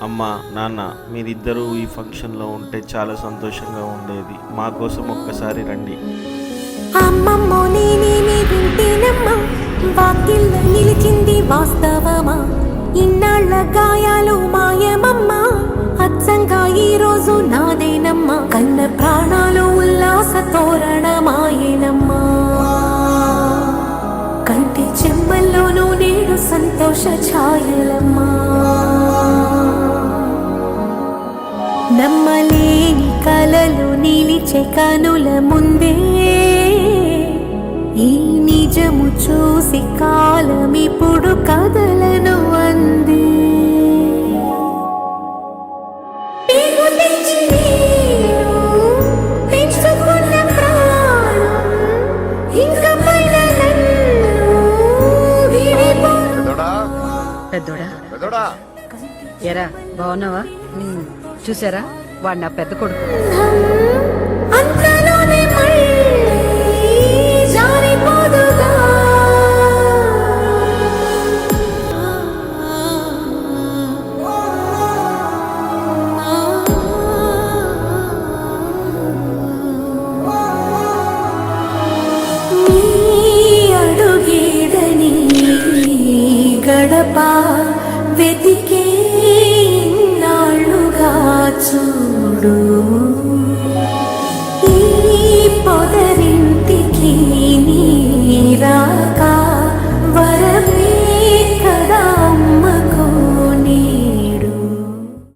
అమ్మా నాన్న మీరిద్దరూ ఈ ఫంక్షన్లో ఉంటే చాలా సంతోషంగా ఉండేది. మా కోసం ఒక్కసారి రండి. అమ్మమ్మో నేనే వింటేనమ్మా, వాకిల్లో నిలిచింది వాస్తవమా, ఇన్నాళ్ళ గాయాలు మాయమమ్మా, అచ్చంగా ఈ రోజు నాదేనమ్మా, కన్న ప్రాణాలు ఉల్లాస తోరణమాయేనమ్మా, కంటి చెమ్మల్లోనూ నేడు సంతోష ఛాయలమ్మా. నమ్మలేని కలలు నిలిచే కనుల ముందే ఈ నిజము చూసి కాలమిప్పుడు కదలను అంది. పెద్దోడా ఎరా బాగున్నావా? చూసారా వాడు నా పెద్ద కొడుకు. అంతలోనే మళ్ళీ